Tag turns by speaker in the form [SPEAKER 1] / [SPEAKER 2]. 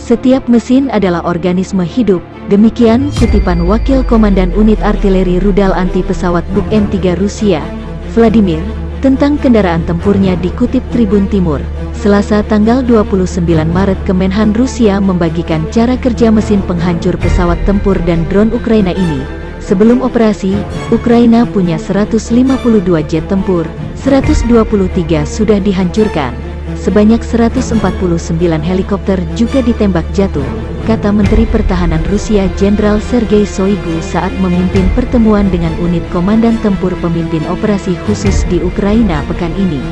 [SPEAKER 1] Setiap mesin adalah organisme hidup, demikian kutipan Wakil Komandan Unit Artileri Rudal Anti Pesawat Buk M3 Rusia, Vladimir, tentang kendaraan tempurnya dikutip Tribun Timur. Selasa tanggal 29 Maret Kemenhan Rusia membagikan cara kerja mesin penghancur pesawat tempur dan drone Ukraina ini. Sebelum operasi, Ukraina punya 152 jet tempur, 123 sudah dihancurkan. Sebanyak 149 helikopter juga ditembak jatuh, kata Menteri Pertahanan Rusia Jenderal Sergei Shoigu saat memimpin pertemuan dengan unit Komandan Tempur Pemimpin Operasi Khusus di Ukraina pekan ini.